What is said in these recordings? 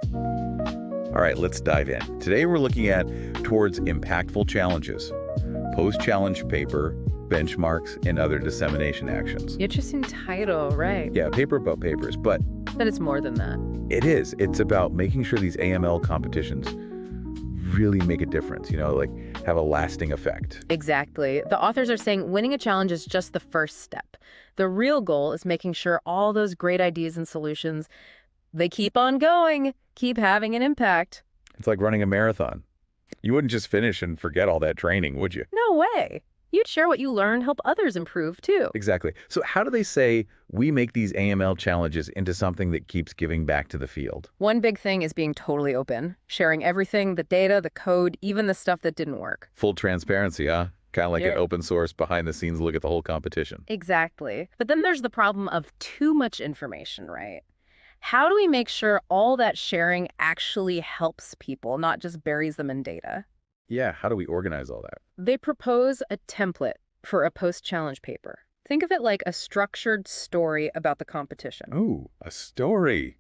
All right, let's dive in. Today we're looking at towards impactful challenges, post-challenge paper, benchmarks, and other dissemination actions. Interesting title, right? Yeah, paper about papers, but But it's more than that. it is. It's about making sure these AML competitions really make a difference, like have a lasting effect. Exactly. The authors are saying winning a challenge is just the first step. The real goal is making sure all those great ideas and solutions, they keep on going, keep having an impact. It's like running a marathon. You wouldn't just finish and forget all that training, would you? No way. You'd share what you learn, help others improve too. Exactly. So how do they say we make these AML challenges into something that keeps giving back to the field? One big thing is being totally open, sharing everything, the data, the code, even the stuff that didn't work. Full transparency, huh? Kind of like an Yeah. open source behind the scenes look at the whole competition. Exactly. But then there's the problem of too much information, right? How do we make sure all that sharing actually helps people, not just buries them in data? Yeah, how do we organize all that? They propose a template for a post-challenge paper. Think of it like a structured story about the competition. Ooh, a story.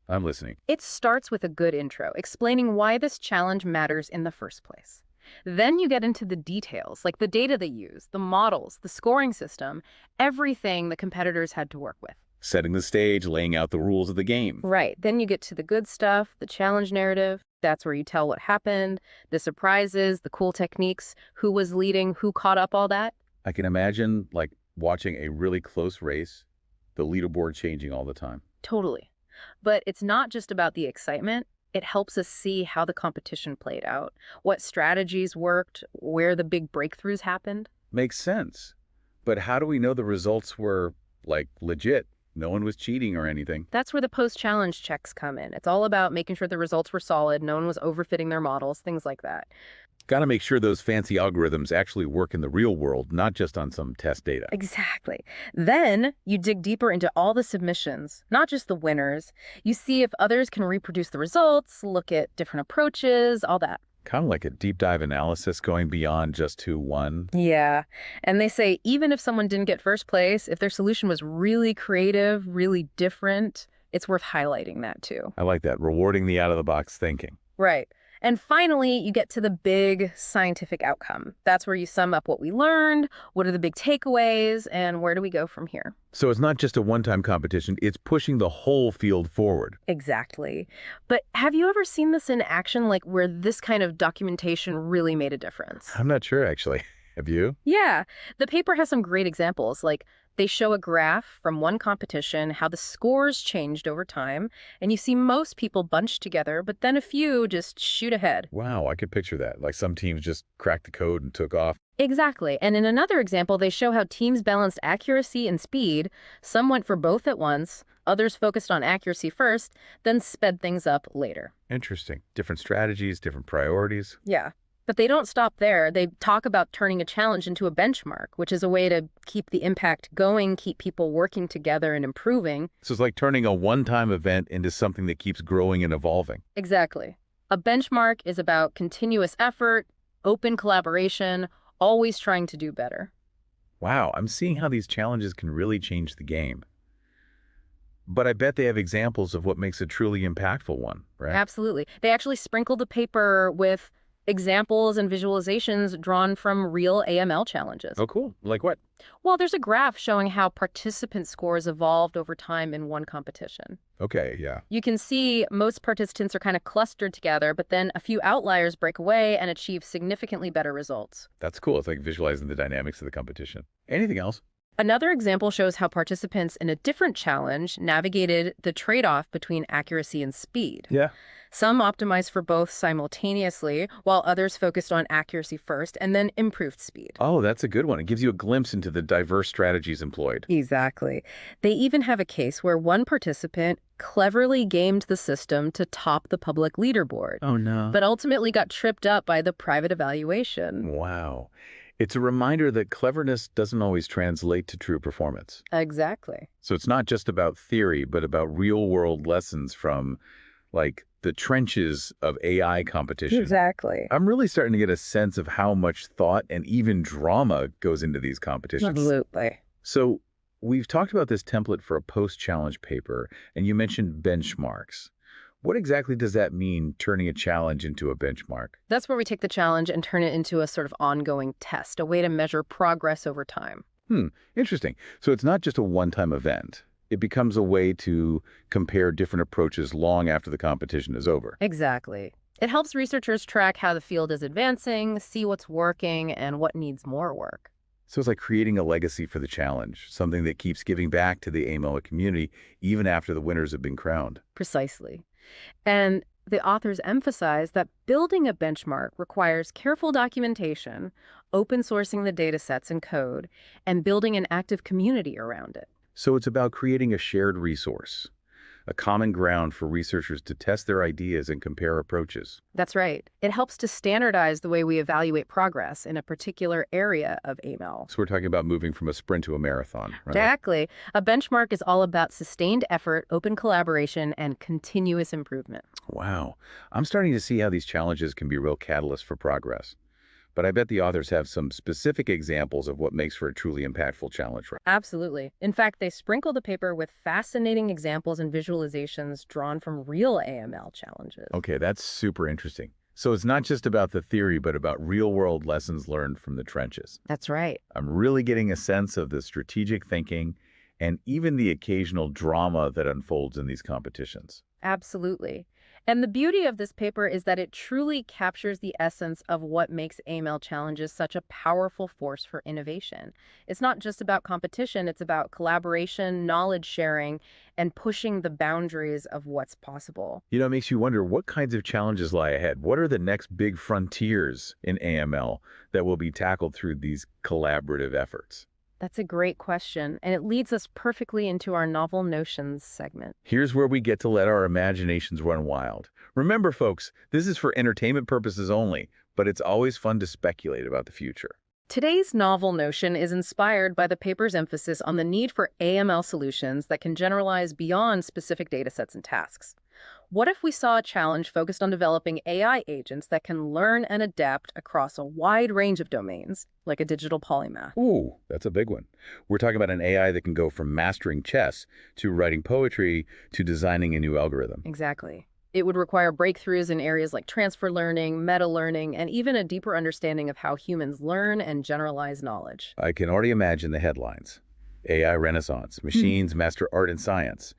I'm listening. It starts with a good intro, explaining why this challenge matters in the first place. Then you get into the details, like the data they use, the models, the scoring system, everything the competitors had to work with. Setting the stage, laying out the rules of the game. Right. Then you get to the good stuff, the challenge narrative. That's where you tell what happened, the surprises, the cool techniques, who was leading, who caught up, all that. I can imagine like watching a really close race, the leaderboard changing all the time. Totally. But it's not just about the excitement. It helps us see how the competition played out, what strategies worked, where the big breakthroughs happened. Makes sense. But how do we know the results were like legit? No one was cheating or anything. That's where the post-challenge checks come in. It's all about making sure the results were solid, no one was overfitting their models, things like that. Got to make sure those fancy algorithms actually work in the real world, not just on some test data. Exactly. Then you dig deeper into all the submissions, not just the winners. You see if others can reproduce the results, look at different approaches, all that. Kind of like a deep dive analysis going beyond just who won. Yeah. And they say even if someone didn't get first place, if their solution was really creative, really different, it's worth highlighting that too. I like that, rewarding the out-of-the-box thinking. Right. And finally, you get to the big scientific outcome. That's where you sum up what we learned, what are the big takeaways, and where do we go from here? So it's not just a one-time competition, it's pushing the whole field forward. Exactly. But have you ever seen this in action, like where this kind of documentation really made a difference? I'm not sure, actually. Have you? Yeah. The paper has some great examples, like they show a graph from one competition, how the scores changed over time, and you see most people bunched together, but then a few just shoot ahead. Wow, I could picture that. Like some teams just cracked the code and took off. Exactly. And in another example, they show how teams balanced accuracy and speed. Some went for both at once, others focused on accuracy first, then sped things up later. Interesting. Different strategies, different priorities. Yeah. But they don't stop there. They talk about turning a challenge into a benchmark, which is a way to keep the impact going, keep people working together and improving. So it's like turning a one-time event into something that keeps growing and evolving. Exactly. A benchmark is about continuous effort, open collaboration, always trying to do better. Wow, I'm seeing how these challenges can really change the game. But I bet they have examples of what makes a truly impactful one, right? Absolutely. They actually sprinkled the paper with examples and visualizations drawn from real AML challenges. Oh, cool. Like what? Well, there's a graph showing how participant scores evolved over time in one competition. Okay, yeah. You can see most participants are kind of clustered together, but then a few outliers break away and achieve significantly better results. That's cool. It's like visualizing the dynamics of the competition. Anything else? Another example shows how participants in a different challenge navigated the trade-off between accuracy and speed. Yeah. Some optimized for both simultaneously, while others focused on accuracy first and then improved speed. Oh, that's a good one. It gives you a glimpse into the diverse strategies employed. Exactly. They even have a case where one participant cleverly gamed the system to top the public leaderboard, Oh, no. but ultimately got tripped up by the private evaluation. Wow. It's a reminder that cleverness doesn't always translate to true performance. Exactly. So it's not just about theory, but about real-world lessons from, like, the trenches of AI competition. Exactly. I'm really starting to get a sense of how much thought and even drama goes into these competitions. Absolutely. So we've talked about this template for a post-challenge paper, and you mentioned benchmarks. What exactly does that mean, turning a challenge into a benchmark? That's where we take the challenge and turn it into a sort of ongoing test, a way to measure progress over time. Hmm, interesting. So it's not just a one-time event. It becomes a way to compare different approaches long after the competition is over. Exactly. It helps researchers track how the field is advancing, see what's working, and what needs more work. So it's like creating a legacy for the challenge, something that keeps giving back to the AML community even after the winners have been crowned. Precisely. And the authors emphasize that building a benchmark requires careful documentation, open sourcing the data sets and code, and building an active community around it. So it's about creating a shared resource, a common ground for researchers to test their ideas and compare approaches. That's right. It helps to standardize the way we evaluate progress in a particular area of AML. So we're talking about moving from a sprint to a marathon, right? Exactly. A benchmark is all about sustained effort, open collaboration, and continuous improvement. Wow. I'm starting to see how these challenges can be real catalysts for progress. But I bet the authors have some specific examples of what makes for a truly impactful challenge, right? Absolutely. In fact, they sprinkle the paper with fascinating examples and visualizations drawn from real AML challenges. Okay, that's super interesting. So it's not just about the theory, but about real-world lessons learned from the trenches. That's right. I'm really getting a sense of the strategic thinking and even the occasional drama that unfolds in these competitions. Absolutely. And the beauty of this paper is that it truly captures the essence of what makes AML challenges such a powerful force for innovation. It's not just about competition, it's about collaboration, knowledge sharing, and pushing the boundaries of what's possible. You know, it makes you wonder what kinds of challenges lie ahead. What are the next big frontiers in AML that will be tackled through these collaborative efforts? That's a great question, and it leads us perfectly into our novel notions segment. Here's where we get to let our imaginations run wild. Remember, folks, this is for entertainment purposes only, but it's always fun to speculate about the future. Today's novel notion is inspired by the paper's emphasis on the need for AML solutions that can generalize beyond specific datasets and tasks. What if we saw a challenge focused on developing AI agents that can learn and adapt across a wide range of domains, like a digital polymath? Ooh, that's a big one. We're talking about an AI that can go from mastering chess to writing poetry to designing a new algorithm. Exactly. It would require breakthroughs in areas like transfer learning, meta-learning, and even a deeper understanding of how humans learn and generalize knowledge. I can already imagine the headlines. AI Renaissance, machines master art and science.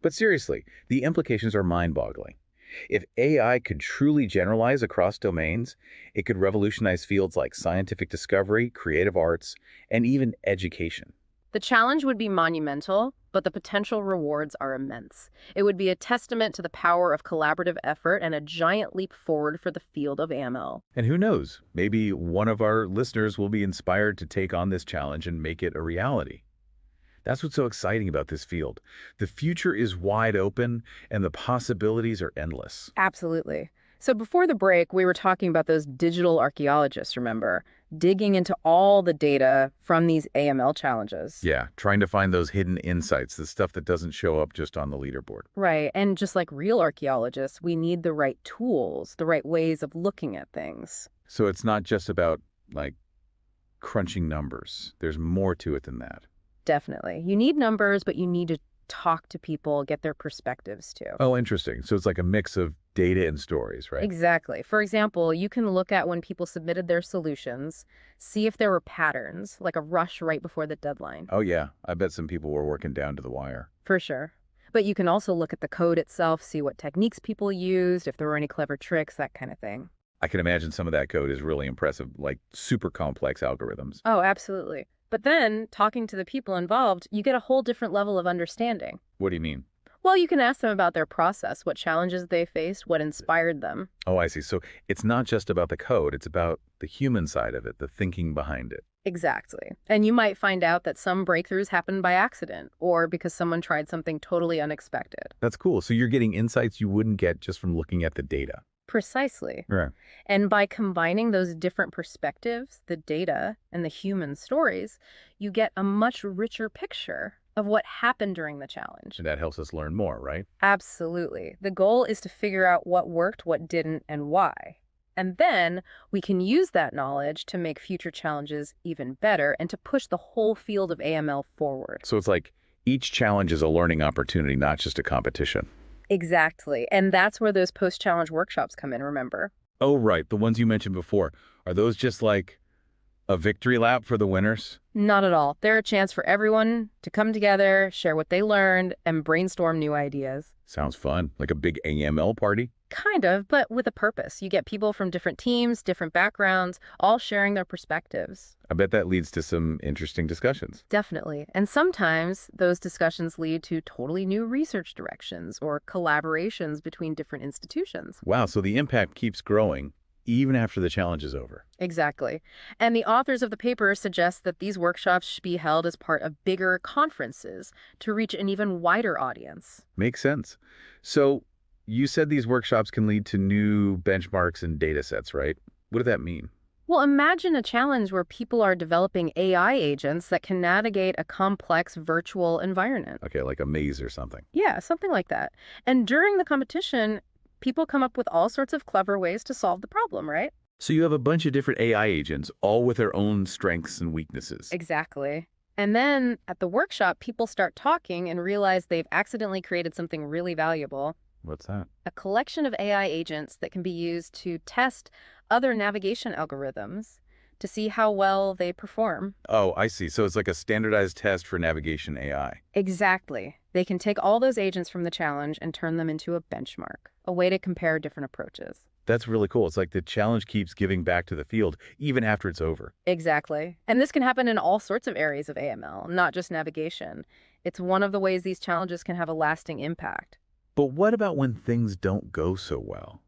But seriously, the implications are mind-boggling. If AI could truly generalize across domains, it could revolutionize fields like scientific discovery, creative arts, and even education. The challenge would be monumental, but the potential rewards are immense. It would be a testament to the power of collaborative effort and a giant leap forward for the field of AML. And who knows, maybe one of our listeners will be inspired to take on this challenge and make it a reality. That's what's so exciting about this field. The future is wide open, and the possibilities are endless. Absolutely. So before the break, we were talking about those digital archaeologists, remember? Digging into all the data from these AML challenges. Yeah, trying to find those hidden insights, the stuff that doesn't show up just on the leaderboard. Right. And just like real archaeologists, we need the right tools, the right ways of looking at things. So it's not just about, like, crunching numbers. There's more to it than that. Definitely. You need numbers, but you need to talk to people, get their perspectives too. Oh, interesting. So it's like a mix of data and stories, right? Exactly. For example, you can look at when people submitted their solutions, see if there were patterns, like a rush right before the deadline. Oh, yeah. I bet some people were working down to the wire. For sure. But you can also look at the code itself, see what techniques people used, if there were any clever tricks, that kind of thing. I can imagine some of that code is really impressive, like super complex algorithms. Oh, absolutely. But then, talking to the people involved, you get a whole different level of understanding. What do you mean? Well, you can ask them about their process, what challenges they faced, what inspired them. Oh, I see. So it's not just about the code, it's about the human side of it, the thinking behind it. Exactly. And you might find out that some breakthroughs happened by accident or because someone tried something totally unexpected. That's cool. So you're getting insights you wouldn't get just from looking at the data. Precisely. Right. And by combining those different perspectives, the data and the human stories, you get a much richer picture of what happened during the challenge. And that helps us learn more, right? Absolutely. The goal is to figure out what worked, what didn't, and why. And then we can use that knowledge to make future challenges even better and to push the whole field of AML forward. So it's like each challenge is a learning opportunity, not just a competition. Exactly. And that's where those post-challenge workshops come in, remember? Oh, right. The ones you mentioned before. Are those just like a victory lap for the winners? Not at all. They're a chance for everyone to come together, share what they learned, and brainstorm new ideas. Sounds fun. Like a big AML party? Kind of, but with a purpose. You get people from different teams, different backgrounds, all sharing their perspectives. I bet that leads to some interesting discussions. Definitely. And sometimes those discussions lead to totally new research directions or collaborations between different institutions. Wow, so the impact keeps growing even after the challenge is over. Exactly. And the authors of the paper suggest that these workshops should be held as part of bigger conferences to reach an even wider audience. Makes sense. So you said these workshops can lead to new benchmarks and data sets, right? What does that mean? Well, imagine a challenge where people are developing AI agents that can navigate a complex virtual environment. Okay, like a maze or something. Yeah, something like that. And during the competition, people come up with all sorts of clever ways to solve the problem, right? So you have a bunch of different AI agents, all with their own strengths and weaknesses. Exactly. And then at the workshop, people start talking and realize they've accidentally created something really valuable. What's that? A collection of AI agents that can be used to test other navigation algorithms to see how well they perform. Oh, I see. So it's like a standardized test for navigation AI. Exactly. They can take all those agents from the challenge and turn them into a benchmark, a way to compare different approaches. That's really cool. It's like the challenge keeps giving back to the field, even after it's over. Exactly. And this can happen in all sorts of areas of AML, not just navigation. It's one of the ways these challenges can have a lasting impact. But what about when things don't go so well?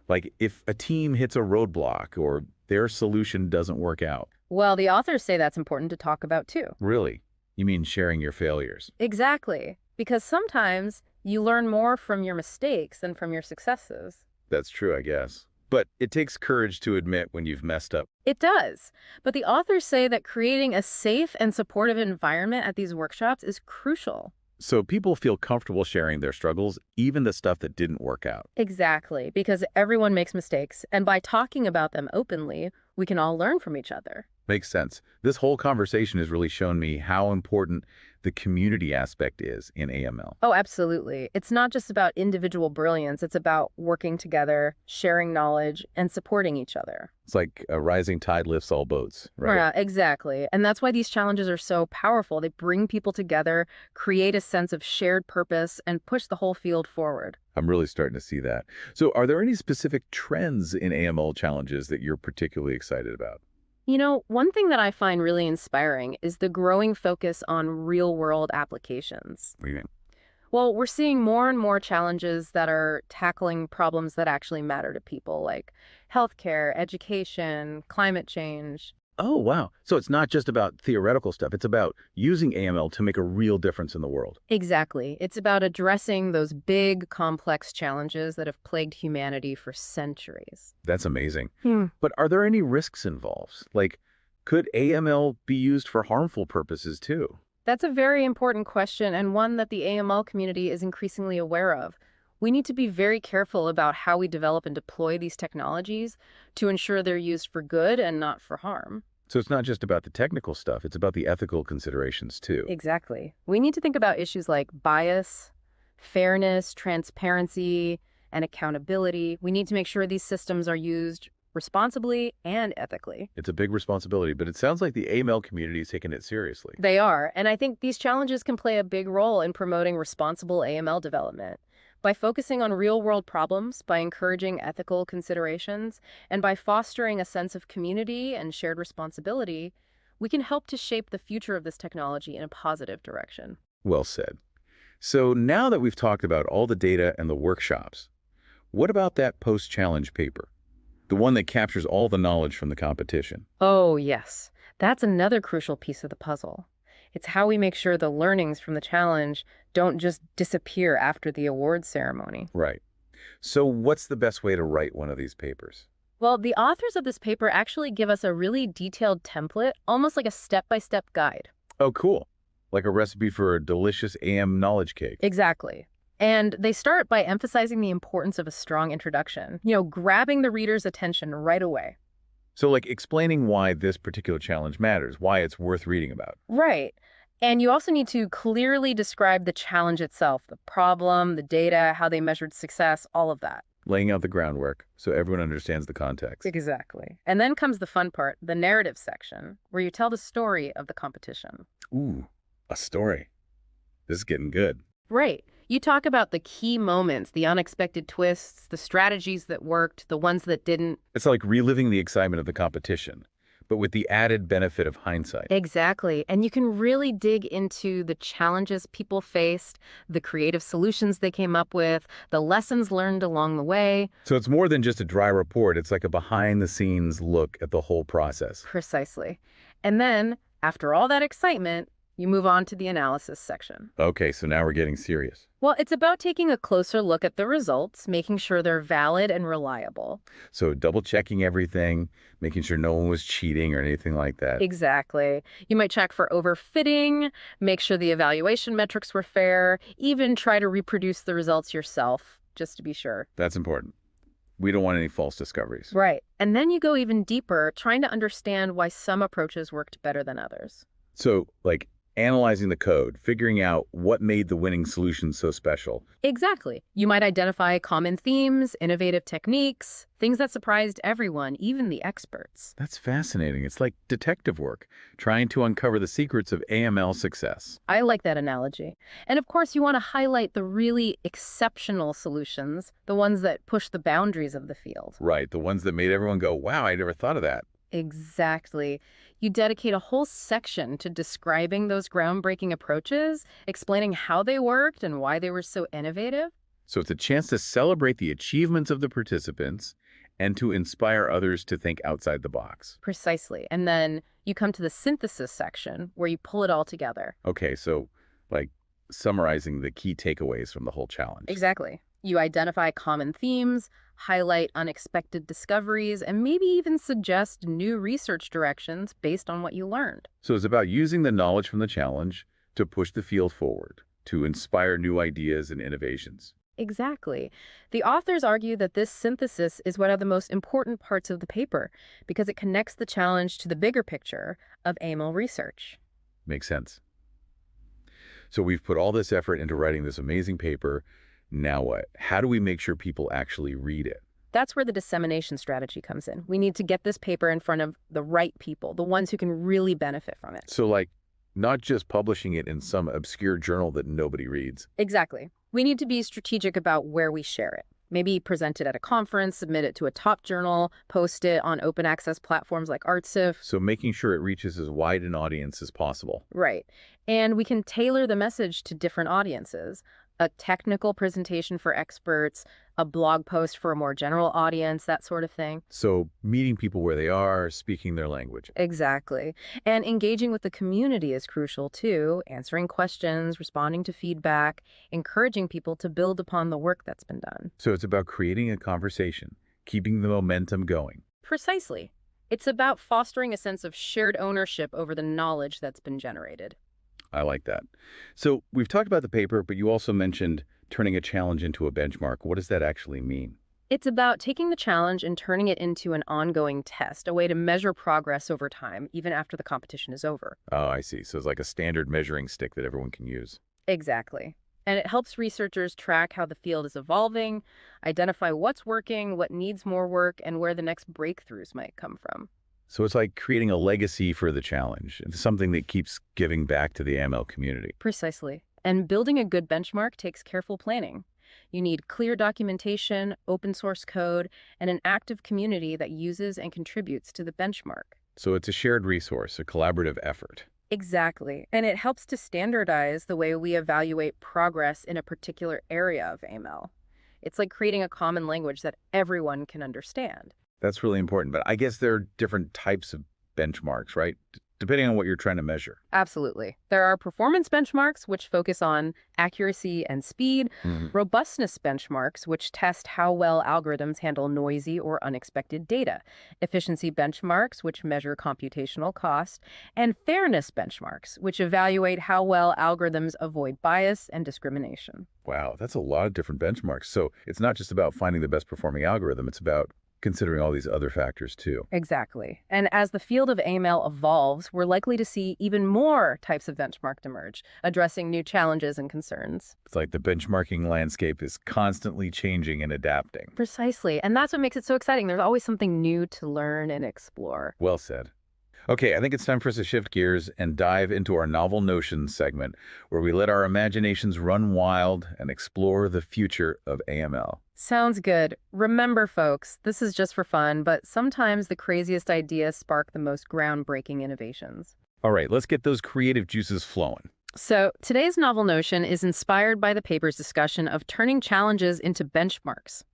Like if a team hits a roadblock or their solution doesn't work out. Well, the authors say that's important to talk about too. Really? You mean sharing your failures? Exactly. Because sometimes you learn more from your mistakes than from your successes. That's true, I guess. But it takes courage to admit when you've messed up. It does. But the authors say that creating a safe and supportive environment at these workshops is crucial. So people feel comfortable sharing their struggles, even the stuff that didn't work out. Exactly, because everyone makes mistakes, and by talking about them openly, we can all learn from each other. Makes sense. This whole conversation has really shown me how important the community aspect is in AML. Oh, absolutely. It's not just about individual brilliance, it's about working together, sharing knowledge, and supporting each other. It's like a rising tide lifts all boats, right? Yeah, exactly. And that's why these challenges are so powerful. They bring people together, create a sense of shared purpose, and push the whole field forward. I'm really starting to see that. So are there any specific trends in AML challenges that you're particularly excited about? You know, one thing that I find really inspiring is the growing focus on real-world applications. What do you mean? Well, we're seeing more and more challenges that are tackling problems that actually matter to people, like healthcare, education, climate change. Oh, wow. So it's not just about theoretical stuff. It's about using AML to make a real difference in the world. Exactly. It's about addressing those big, complex challenges that have plagued humanity for centuries. That's amazing. But are there any risks involved? Like, could AML be used for harmful purposes too? That's a very important question and one that the AML community is increasingly aware of. We need to be very careful about how we develop and deploy these technologies to ensure they're used for good and not for harm. So it's not just about the technical stuff, it's about the ethical considerations too. Exactly. We need to think about issues like bias, fairness, transparency, and accountability. We need to make sure these systems are used responsibly and ethically. It's a big responsibility, but it sounds like the AML community is taking it seriously. They are, and I think these challenges can play a big role in promoting responsible AML development. By focusing on real-world problems, by encouraging ethical considerations, and by fostering a sense of community and shared responsibility, we can help to shape the future of this technology in a positive direction. Well said. So now that we've talked about all the data and the workshops, what about that post-challenge paper? The one that captures all the knowledge from the competition. Oh, yes. That's another crucial piece of the puzzle. It's how we make sure the learnings from the challenge don't just disappear after the awards ceremony. Right. So what's the best way to write one of these papers? Well, the authors of this paper actually give us a really detailed template, almost like a step-by-step guide. Oh, cool. Like a recipe for a delicious AM knowledge cake. Exactly. And they start by emphasizing the importance of a strong introduction, grabbing the reader's attention right away. So like explaining why this particular challenge matters, why it's worth reading about. Right. And you also need to clearly describe the challenge itself, the problem, the data, how they measured success, all of that. Laying out the groundwork so everyone understands the context. Exactly. And then comes the fun part, the narrative section, where you tell the story of the competition. Ooh, a story. This is getting good. Right. You talk about the key moments, the unexpected twists, the strategies that worked, the ones that didn't. It's like reliving the excitement of the competition, but with the added benefit of hindsight. Exactly. And you can really dig into the challenges people faced, the creative solutions they came up with, the lessons learned along the way. So it's more than just a dry report. It's like a behind-the-scenes look at the whole process. Precisely. And then, after all that excitement, you move on to the analysis section. Okay, so now we're getting serious. Well, it's about taking a closer look at the results, making sure they're valid and reliable. So double-checking everything, making sure no one was cheating or anything like that. Exactly. You might check for overfitting, make sure the evaluation metrics were fair, even try to reproduce the results yourself, just to be sure. That's important. We don't want any false discoveries. Right. And then you go even deeper, trying to understand why some approaches worked better than others. So, like, analyzing the code, figuring out what made the winning solution so special. Exactly. You might identify common themes, innovative techniques, things that surprised everyone, even the experts. That's fascinating. It's like detective work, trying to uncover the secrets of AML success. I like that analogy. And of course, you want to highlight the really exceptional solutions, the ones that push the boundaries of the field. Right, the ones that made everyone go, wow, I never thought of that. Exactly. You dedicate a whole section to describing those groundbreaking approaches, explaining how they worked and why they were so innovative. So it's a chance to celebrate the achievements of the participants and to inspire others to think outside the box. Precisely. And then you come to the synthesis section where you pull it all together. Okay, so like summarizing the key takeaways from the whole challenge. Exactly. You identify common themes, highlight unexpected discoveries, and maybe even suggest new research directions based on what you learned. So it's about using the knowledge from the challenge to push the field forward, to inspire new ideas and innovations. Exactly. The authors argue that this synthesis is one of the most important parts of the paper because it connects the challenge to the bigger picture of AML research. Makes sense. So we've put all this effort into writing this amazing paper. Now what? How do we make sure people actually read it? That's where the dissemination strategy comes in. We need to get this paper in front of the right people, the ones who can really benefit from it. So like, not just publishing it in some obscure journal that nobody reads. Exactly. We need to be strategic about where we share it. Maybe present it at a conference, submit it to a top journal, post it on open access platforms like Artsif. So making sure it reaches as wide an audience as possible. Right. And we can tailor the message to different audiences. A technical presentation for experts, a blog post for a more general audience, that sort of thing. So meeting people where they are, speaking their language. Exactly. And engaging with the community is crucial too, answering questions, responding to feedback, encouraging people to build upon the work that's been done. So it's about creating a conversation, keeping the momentum going. Precisely. It's about fostering a sense of shared ownership over the knowledge that's been generated. I like that. So we've talked about the paper, but you also mentioned turning a challenge into a benchmark. What does that actually mean? It's about taking the challenge and turning it into an ongoing test, a way to measure progress over time, even after the competition is over. Oh, I see. So it's like a standard measuring stick that everyone can use. Exactly. And it helps researchers track how the field is evolving, identify what's working, what needs more work, and where the next breakthroughs might come from. So it's like creating a legacy for the challenge. It's something that keeps giving back to the AML community. Precisely. And building a good benchmark takes careful planning. You need clear documentation, open source code, and an active community that uses and contributes to the benchmark. So it's a shared resource, a collaborative effort. Exactly. And it helps to standardize the way we evaluate progress in a particular area of AML. It's like creating a common language that everyone can understand. That's really important. But I guess there are different types of benchmarks, right? Depending on what you're trying to measure. Absolutely. There are performance benchmarks, which focus on accuracy and speed, robustness benchmarks, which test how well algorithms handle noisy or unexpected data, efficiency benchmarks, which measure computational cost, and fairness benchmarks, which evaluate how well algorithms avoid bias and discrimination. Wow, that's a lot of different benchmarks. So it's not just about finding the best performing algorithm. It's about considering all these other factors too. Exactly. And as the field of AML evolves, we're likely to see even more types of benchmarks emerge, addressing new challenges and concerns. It's like the benchmarking landscape is constantly changing and adapting. Precisely. And that's what makes it so exciting. There's always something new to learn and explore. Well said. Okay, I think it's time for us to shift gears and dive into our novel notions segment, where we let our imaginations run wild and explore the future of AML. Sounds good. Remember, folks, this is just for fun, but sometimes the craziest ideas spark the most groundbreaking innovations. All right, let's get those creative juices flowing. So today's novel notion is inspired by the paper's discussion of turning challenges into benchmarks.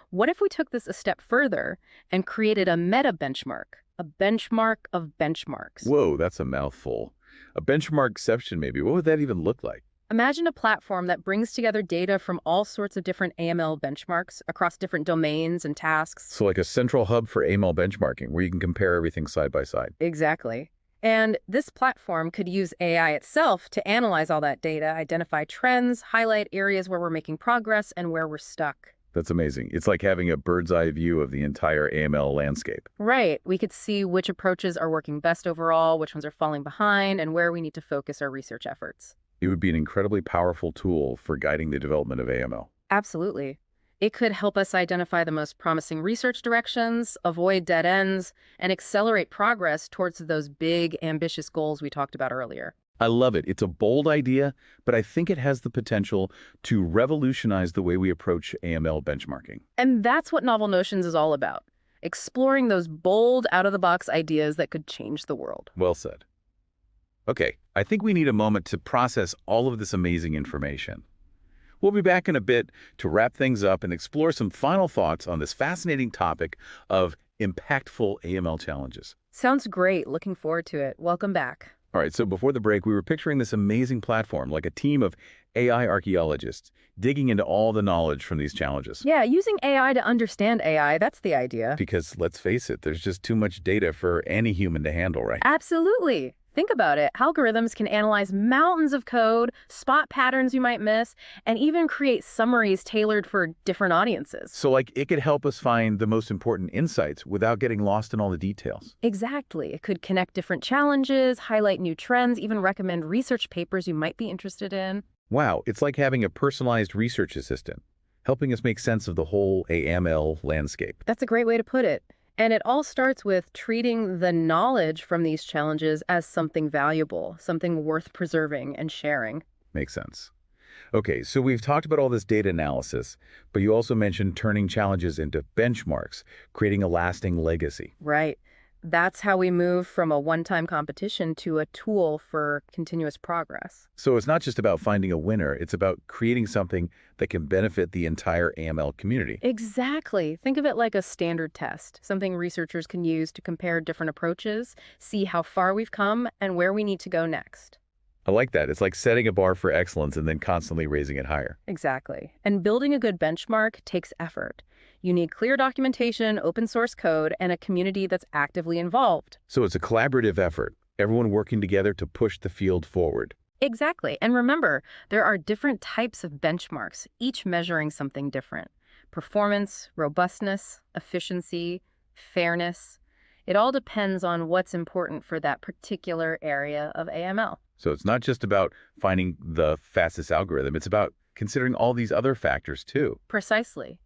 What if we took this a step further and created a meta benchmark? A benchmark of benchmarks. Whoa, that's a mouthful. A benchmarkception, maybe. What would that even look like? Imagine a platform that brings together data from all sorts of different AML benchmarks across different domains and tasks. So like a central hub for AML benchmarking, where you can compare everything side by side. Exactly. And this platform could use AI itself to analyze all that data, identify trends, highlight areas where we're making progress and where we're stuck. That's amazing. It's like having a bird's eye view of the entire AML landscape. Right. We could see which approaches are working best overall, which ones are falling behind, and where we need to focus our research efforts. It would be an incredibly powerful tool for guiding the development of AML. Absolutely. It could help us identify the most promising research directions, avoid dead ends, and accelerate progress towards those big, ambitious goals we talked about earlier. I love it. It's a bold idea, but I think it has the potential to revolutionize the way we approach AML benchmarking. And that's what Novel Notions is all about. Exploring those bold, out-of-the-box ideas that could change the world. Well said. Okay, I think we need a moment to process all of this amazing information. We'll be back in a bit to wrap things up and explore some final thoughts on this fascinating topic of impactful AML challenges. Sounds great. Looking forward to it. Welcome back. All right, so before the break, we were picturing this amazing platform, like a team of AI archaeologists digging into all the knowledge from these challenges. Yeah, using AI to understand AI, that's the idea. Because let's face it, there's just too much data for any human to handle, right? Absolutely. Think about it. Algorithms can analyze mountains of code, spot patterns you might miss, and even create summaries tailored for different audiences. So like it could help us find the most important insights without getting lost in all the details. Exactly. It could connect different challenges, highlight new trends, even recommend research papers you might be interested in. Wow, it's like having a personalized research assistant, helping us make sense of the whole AML landscape. That's a great way to put it. And it all starts with treating the knowledge from these challenges as something valuable, something worth preserving and sharing. Makes sense. Okay, so we've talked about all this data analysis, but you also mentioned turning challenges into benchmarks, creating a lasting legacy. Right. That's how we move from a one-time competition to a tool for continuous progress. So it's not just about finding a winner, it's about creating something that can benefit the entire AML community. Exactly. Think of it like a standard test, something researchers can use to compare different approaches, see how far we've come, and where we need to go next. I like that. It's like setting a bar for excellence and then constantly raising it higher. Exactly. And building a good benchmark takes effort. You need clear documentation, open source code, and a community that's actively involved. So it's a collaborative effort, everyone working together to push the field forward. Exactly. And remember, there are different types of benchmarks, each measuring something different. Performance, robustness, efficiency, fairness. It all depends on what's important for that particular area of AML. So it's not just about finding the fastest algorithm, it's about considering all these other factors too. Precisely.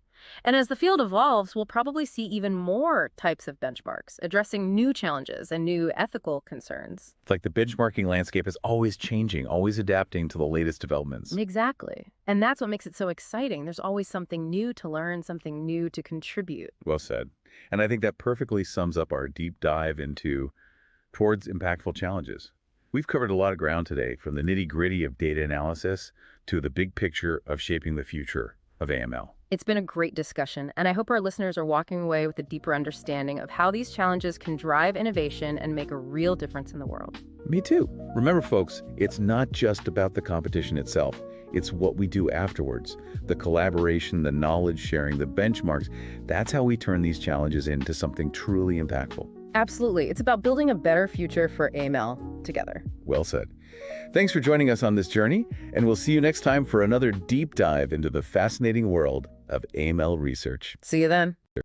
And as the field evolves, we'll probably see even more types of benchmarks, addressing new challenges and new ethical concerns. It's like the benchmarking landscape is always changing, always adapting to the latest developments. Exactly. And that's what makes it so exciting. There's always something new to learn, something new to contribute. Well said. And I think that perfectly sums up our deep dive towards impactful challenges. We've covered a lot of ground today, from the nitty-gritty of data analysis to the big picture of shaping the future of AML. It's been a great discussion, and I hope our listeners are walking away with a deeper understanding of how these challenges can drive innovation and make a real difference in the world. Me too. Remember, folks, it's not just about the competition itself. It's what we do afterwards. The collaboration, the knowledge sharing, the benchmarks. That's how we turn these challenges into something truly impactful. Absolutely. It's about building a better future for AML together. Well said. Thanks for joining us on this journey, and we'll see you next time for another deep dive into the fascinating world of AML research. See you then.